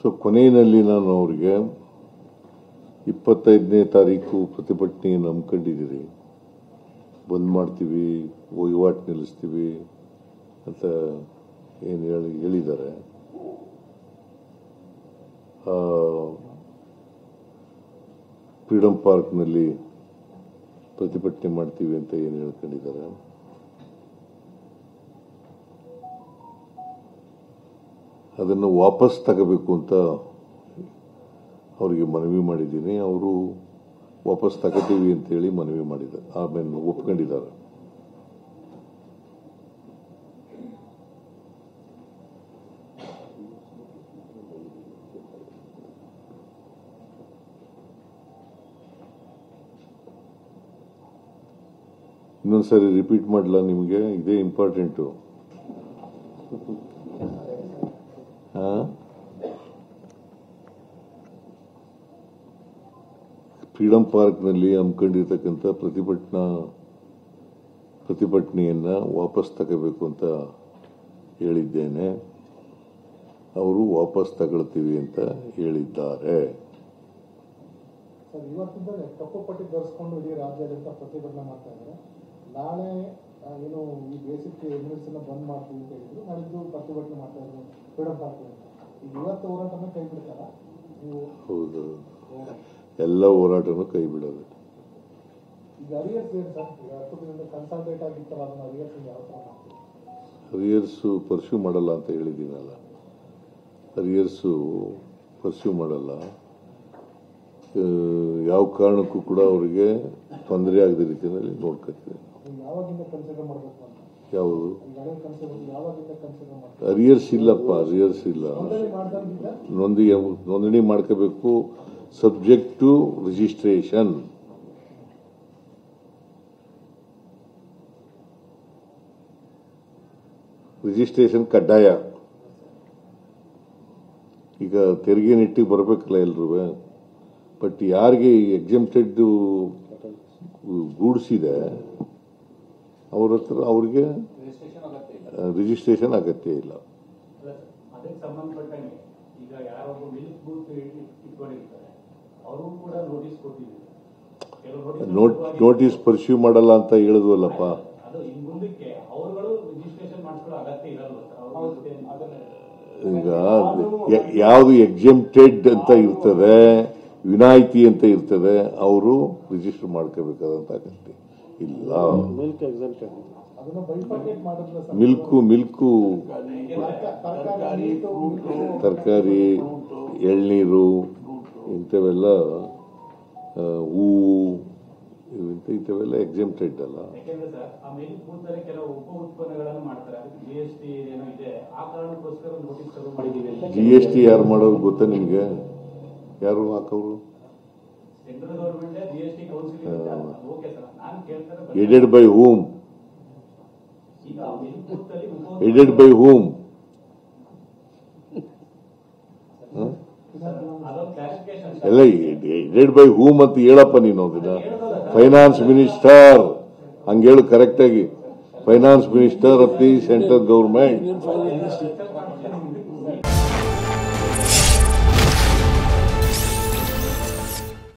So ಕೊನೆಯಲ್ಲಿ ನಾನು ಅವ್ರಿಗೆ 25ನೇ ತಾರೀಕು ಪ್ರತಿಭಟನೆಯನ್ನು ಹಮ್ಮಿಕೊಂಡಿದ್ದೀರಿ, ಬಂದ್ ಮಾಡ್ತೀವಿ, ವಹಿವಾಟು ನಿಲ್ಲಿಸ್ತೀವಿ ಅಂತ ಏನು ಹೇಳಿದ್ದಾರೆ. ಫ್ರೀಡಂ ಪಾರ್ಕ್ನಲ್ಲಿ ಪ್ರತಿಭಟನೆ ಮಾಡ್ತೀವಿ ಅಂತ ಏನು ಹೇಳ್ಕೊಂಡಿದ್ದಾರೆ. ಅದನ್ನು ವಾಪಸ್ ತಗೋಬೇಕು ಅಂತ ಅವರಿಗೆ ಮನವಿ ಮಾಡಿದ್ದೀನಿ. ಅವರು ವಾಪಸ್ ತಗೋತೀವಿ ಅಂತೇಳಿ ಮನವಿ ಮಾಡಿದ್ದಾರೆ, ಆಮೇಲೆ ಒಪ್ಕೊಂಡಿದ್ದಾರೆ. ಇನ್ನೊಂದ್ಸರಿ ರಿಪೀಟ್ ಮಾಡಲ ನಿಮಗೆ, ಇದೇ ಇಂಪಾರ್ಟೆಂಟು. ಫ್ರೀಡಂ ಪಾರ್ಕ್ನಲ್ಲಿ ಹಮ್ಮಿಕೊಂಡಿರ್ತಕ್ಕಂಥ ಪ್ರತಿಭಟನೆಯನ್ನ ವಾಪಸ್ ತಗೋಬೇಕು ಅಂತ ಹೇಳಿದ್ದೇನೆ. ಅವರು ವಾಪಸ್ ತಗೊಳ್ತೀವಿ ಅಂತ ಹೇಳಿದ್ದಾರೆ. ಇವತ್ತಿಂದಲೇ ಕಪ್ಪು ಪಟ್ಟಿ ಧರಿಸಿಕೊಂಡು ಇಡೀ ರಾಜ್ಯಾದ್ಯಂತ ಪ್ರತಿಭಟನೆ ಮಾಡ್ತಾ ಇದ್ದಾರೆ. ನಾಳೆ ಏನು ಈ ಬೇಸಿಕ್ ಯೂನಿಟ್ಸ್ ಬಂದ್ ಮಾಡ್ತೀವಿ ಅಂತ ಹೇಳಿದ್ರು, ನಾಳಿದ್ದು ಪ್ರತಿಭಟನೆ ಮಾಡ್ತಾ ಇದ್ರು ಫ್ರೀಡಂ ಪಾರ್ಕ್ ಅಂತ. ಈಗ ಇವತ್ತು ಹೋರಾಟನ ಕೈ ಬಿಡ್ತಾರ ನೀವು? ಹೌದು, ಎಲ್ಲ ಹೋರಾಟನೂ ಕೈ ಬಿಡೋದು. ಈಗ ಅರಿಯರ್ಸ್ ಏನು ಸರ್, ಈಗ 10 ದಿನದಿಂದ ಕನ್ಸಲ್ಟೇಟ್ ಆಗಿತ್ತಲ್ಲ, ಅದನ್ನ ಅರಿಯರ್ಸ್ ಯಾವ ತರ ಮಾಡ್ತೀವಿ? ಅರಿಯರ್ಸು ಪರ್ಸ್ಯೂ ಮಾಡಲ್ಲ ಅಂತ ಹೇಳಿದ್ದೀನಲ್ಲ. ಅರಿಯರ್ಸು ಪರ್ಸ್ಯೂ ಮಾಡಲ್ಲ. ಯಾವ ಕಾರಣಕ್ಕೂ ಕೂಡ ಅವರಿಗೆ ತೊಂದರೆ ಆಗದ ರೀತಿಯಲ್ಲಿ ನೋಡ್ಕೊತೀವಿ. ಯಾವಾಗಿಂದ ಕನ್ಸಿಡರ್ ಮಾಡಬೇಕು ಅಂತ? ಯಾವುದು ಯಾವಾಗಿಂದ ಕನ್ಸಿಡರ್ ಮಾಡ್ತೀವಿ? ಅರಿಯರ್ಸ್ ಇಲ್ಲಪ್ಪ, ಅರಿಯರ್ಸ್ ಇಲ್ಲ. ನೋಂದಣಿ ಮಾಡ್ಕೋಬೇಕು, ಸಬ್ಜೆಕ್ಟ್ ಟು ರಿಜಿಸ್ಟ್ರೇಷನ್. ರಿಜಿಸ್ಟ್ರೇಷನ್ ಕಡ್ಡಾಯ. ಈಗ ತೆರಿಗೆ ನೆಟ್ಟಿಗೆ ಬರಬೇಕಲ್ಲ ಎಲ್ರೂ. ಬಟ್ ಯಾರಿಗೆ ಎಕ್ಸೆಂಪ್ಟೆಡ್ ಗೂಡ್ಸ್ ಇದೆ ಅವ್ರ ಹತ್ರ ಅವ್ರಿಗೆ ರಿಜಿಸ್ಟ್ರೇಷನ್ ಅಗತ್ಯ ಇಲ್ಲ. ನೋಟಿಸ್ ಪರ್ಸ್ಯೂ ಮಾಡಲ್ಲ ಅಂತ ಹೇಳಿದ್ವಲ್ಲಪ್ಪ. ಈಗ ಯಾವುದು ಎಕ್ಸೆಂಪ್ಟೆಡ್ ಅಂತ ಇರ್ತದೆ, ವಿನಾಯಿತಿ ಅಂತ ಇರ್ತದೆ, ಅವರು ರಿಜಿಸ್ಟರ್ ಮಾಡ್ಕೋಬೇಕಾದಂತ ಅಗತ್ಯ ಇಲ್ಲ. ಮಿಲ್ಕು ತರಕಾರಿ, ಎಳ್ನೀರು, ಇಂಥವೆಲ್ಲ, ಹೂವು, ಇಂಥವೆಲ್ಲ ಎಕ್ಸೆಂಪ್ಟೆಡ್ ಅಲ್ಲ. GST ಯಾರು ಮಾಡೋದು ಗೊತ್ತಾ ನಿಮ್ಗೆ? ಯಾರು ಹಾಕೋರು? Aided by whom? Aided by ಹೂಮ್? ಎಲ್ಲ ಎಡೆಡ್ ಬೈ ಹೂಮ್ ಅಂತ ಹೇಳಪ್ಪ ನೀನು. ಅದನ್ನ ಫೈನಾನ್ಸ್ ಮಿನಿಸ್ಟರ್ ಹಂಗೇಳು ಕರೆಕ್ಟ್ ಆಗಿ. Finance minister of the central government.